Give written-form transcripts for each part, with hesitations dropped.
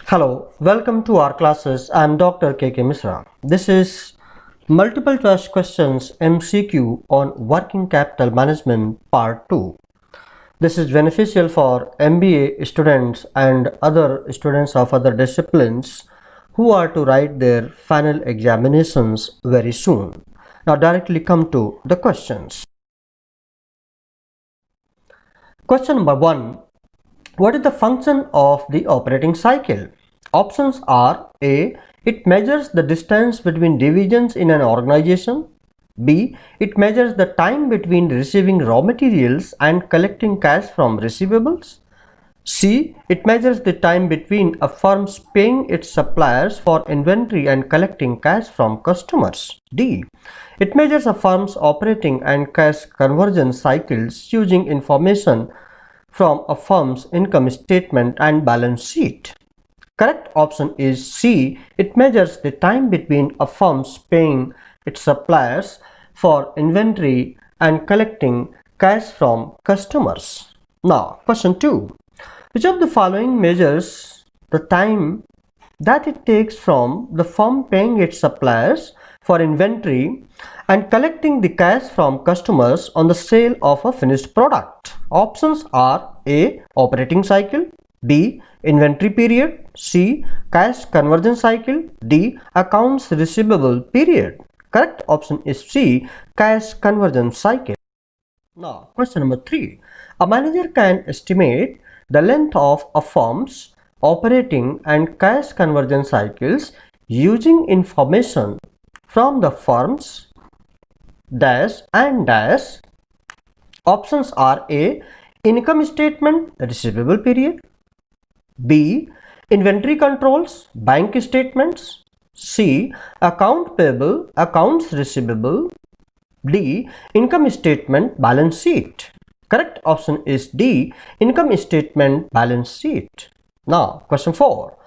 Hello, welcome to our classes. I am Dr. K.K. Misra. This is multiple choice questions MCQ on working capital management part 2. This is beneficial for MBA students and other students of other disciplines who are to write their final examinations very soon. Now directly come to the questions. Question number 1. What is the function of the operating cycle? Options are A. It measures the distance between divisions in an organization. B. It measures the time between receiving raw materials and collecting cash from receivables. C. It measures the time between a firm's paying its suppliers for inventory and collecting cash from customers. D. It measures a firm's operating and cash conversion cycles using information from a firm's income statement and balance sheet. Correct option is C. It measures the time between a firm's paying its suppliers for inventory and collecting cash from customers. Now, question 2. Which of the following measures the time that it takes from the firm paying its suppliers for inventory and collecting the cash from customers on the sale of a finished product? Options are A. Operating cycle, B. Inventory period, C. Cash conversion cycle, D. Accounts receivable period. Correct option is C. Cash conversion cycle. Now, question number 3. A manager can estimate the length of a firm's operating and cash conversion cycles using information from the firm's dash and dash. Options are A. Income statement, receivable period, B. Inventory controls, bank statements, C. Account payable, accounts receivable, D. Income statement, balance sheet. Correct option is D. Income statement, balance sheet. Now, question 4.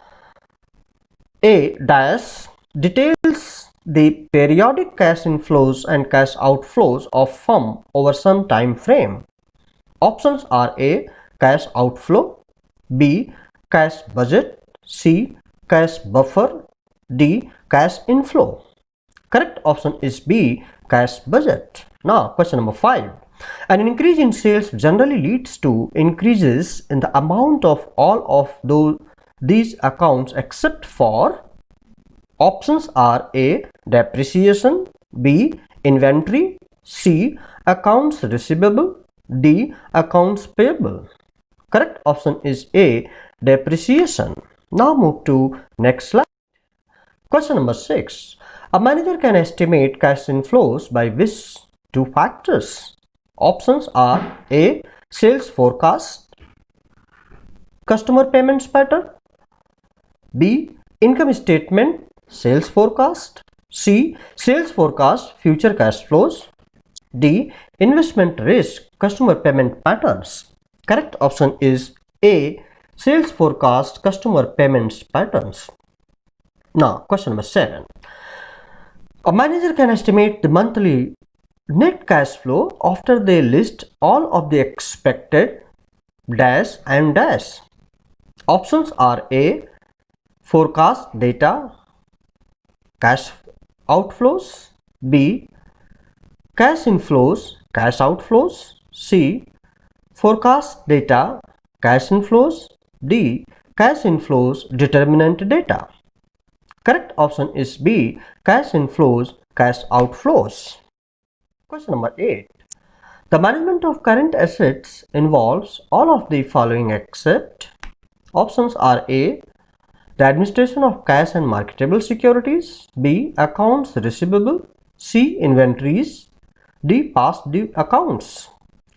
A dash details the periodic cash inflows and cash outflows of firm over some time frame. Options are A. Cash outflow, B. Cash budget, C. Cash buffer, D. Cash inflow. Correct option is B. Cash budget. Now, question number 5. An increase in sales generally leads to increases in the amount of all of these accounts except for. Options are A. Depreciation, B. Inventory, C. Accounts receivable, D. Accounts payable. Correct option is A. Depreciation. Now move to next slide. Question number 6. A manager can estimate cash inflows by which two factors? Options are A. Sales forecast, customer payments pattern, B. Income statement, sales forecast, C. Sales forecast, future cash flows, D. Investment risk, customer payment patterns. Correct option is A. Sales forecast, customer payments patterns. Now, question number 7. A manager can estimate the monthly net cash flow after they list all of the expected dash and dash. Options are A. Forecast data, cash outflows, B. Cash inflows, cash outflows, C. Forecast data, cash inflows, D. Cash inflows determinant data. Correct option is B. Cash inflows, cash outflows. Question number 8. The management of current assets involves all of the following except. Options are A. The administration of cash and marketable securities, B. Accounts receivable, C. Inventories, D. Past due accounts.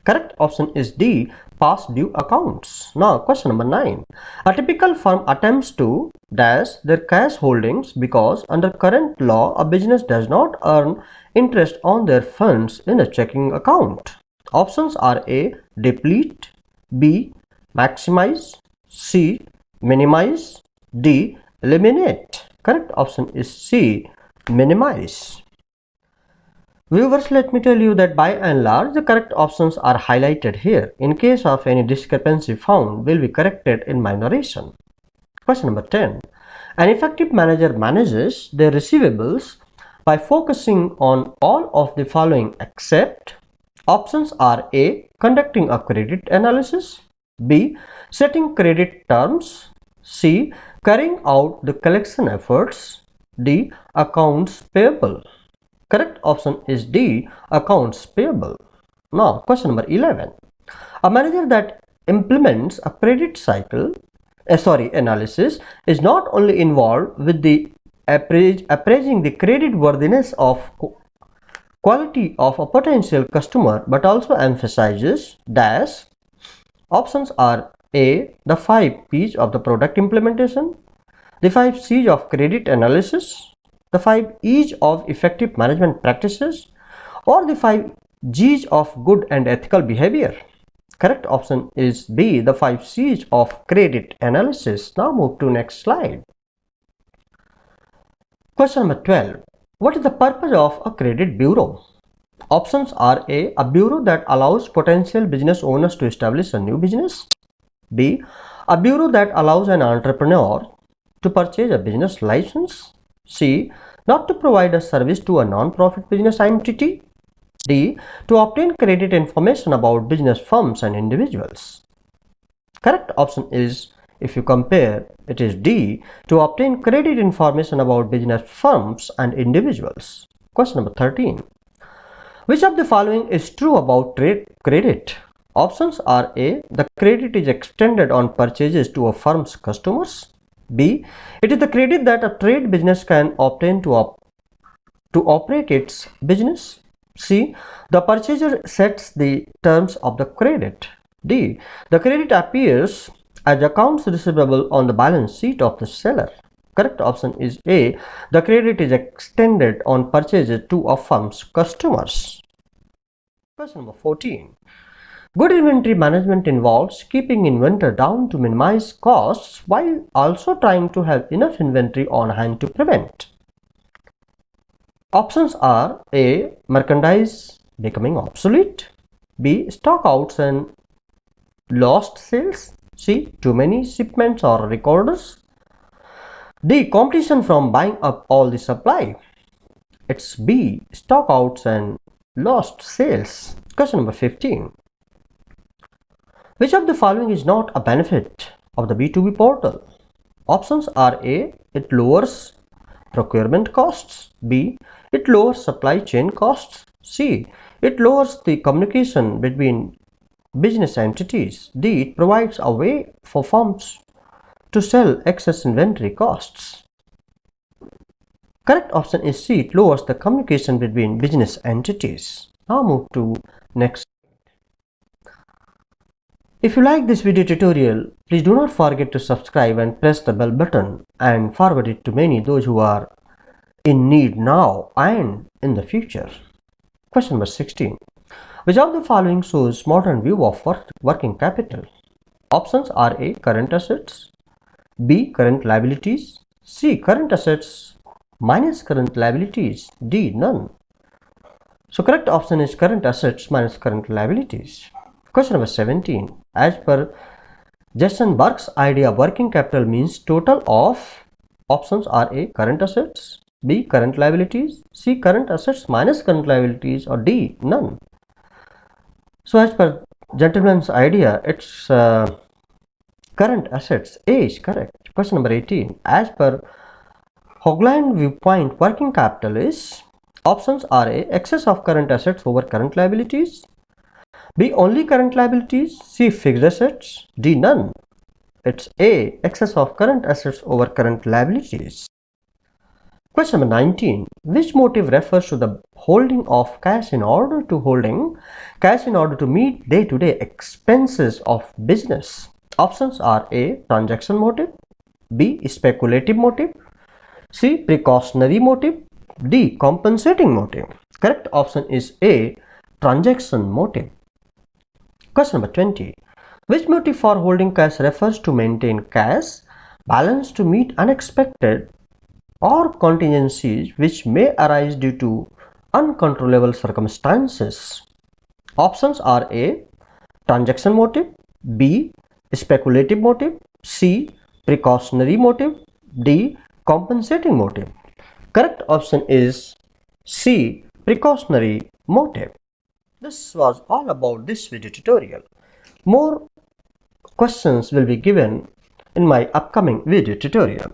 Correct option is D. Past due accounts. Now, question number 9. A typical firm attempts to dash their cash holdings because under current law, a business does not earn interest on their funds in a checking account. Options are A. Deplete, B. Maximize, C. Minimize, D. Eliminate. Correct option is C. Minimize. Viewers, let me tell you that by and large the correct options are highlighted here. In case of any discrepancy found, will be corrected in my narration. Question number 10. An effective manager manages their receivables by focusing on all of the following except options are A. Conducting a credit analysis, B. Setting credit terms, C. Carrying out the collection efforts, D. Accounts payable. Correct option is D. Accounts payable. Now question number 11. A manager that implements a credit cycle analysis is not only involved with the appraising the credit worthiness of quality of a potential customer but also emphasizes dash options are A. The 5 P's of the product implementation, the 5 C's of credit analysis, the 5 E's of effective management practices, or the 5 G's of good and ethical behavior. Correct option is B, the 5 C's of credit analysis. Now move to next slide. Question number 12. What is the purpose of a credit bureau? Options are A bureau that allows potential business owners to establish a new business. B, a bureau that allows an entrepreneur to purchase a business license. C, not to provide a service to a non-profit business entity. D, to obtain credit information about business firms and individuals. Correct option is, if you compare, it is D, to obtain credit information about business firms and individuals. Question number 13. Which of the following is true about trade credit? Options are A, the credit is extended on purchases to a firm's customers. B, it is the credit that a trade business can obtain to operate its business. C, the purchaser sets the terms of the credit. D, the credit appears as accounts receivable on the balance sheet of the seller. Correct option is A, the credit is extended on purchases to a firm's customers. Question number 14. Good inventory management involves keeping inventory down to minimize costs while also trying to have enough inventory on hand to prevent. Options are A, merchandise becoming obsolete, B, stockouts and lost sales, C, too many shipments or recorders, D, competition from buying up all the supply. It's B, stockouts and lost sales. Question number 15. Which of the following is not a benefit of the B2B portal? Options are A, it lowers procurement costs, B, it lowers supply chain costs, C, it lowers the communication between business entities, D, it provides a way for firms to sell excess inventory costs. Correct option is C, it lowers the communication between business entities. Now move to next. If you like this video tutorial, please do not forget to subscribe and press the bell button and forward it to many those who are in need now and in the future. Question number 16. Which of the following shows modern view of working capital? Options are A, current assets, B, current liabilities, C, current assets minus current liabilities, D, none. So correct option is current assets minus current liabilities. Question number 17. As per Jason Burke's idea, working capital means total of options are A, current assets, B, current liabilities, C, current assets minus current liabilities, or D, none. So as per gentleman's idea, it's current assets. A is correct. Question number 18. As per Hogland viewpoint, working capital is options are A, excess of current assets over current liabilities, B, only current liabilities, C, fixed assets, D, none. It's A, excess of current assets over current liabilities. Question number 19. Which motive refers to the holding of cash in order to meet day-to-day expenses of business? Options are A, transaction motive, B, speculative motive, C, precautionary motive, D, compensating motive. Correct option is A, transaction motive. Question number 20. Which motive for holding cash refers to maintain cash balance to meet unexpected or contingencies which may arise due to uncontrollable circumstances? Options are A, transaction motive, B, speculative motive, C, precautionary motive, D. compensating motive. Correct option is C. Precautionary motive. This was all about this video tutorial. More questions will be given in my upcoming video tutorial.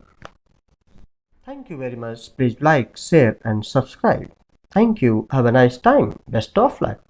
Thank you very much. Please like, share and subscribe. Thank you. Have a nice time. Best of luck.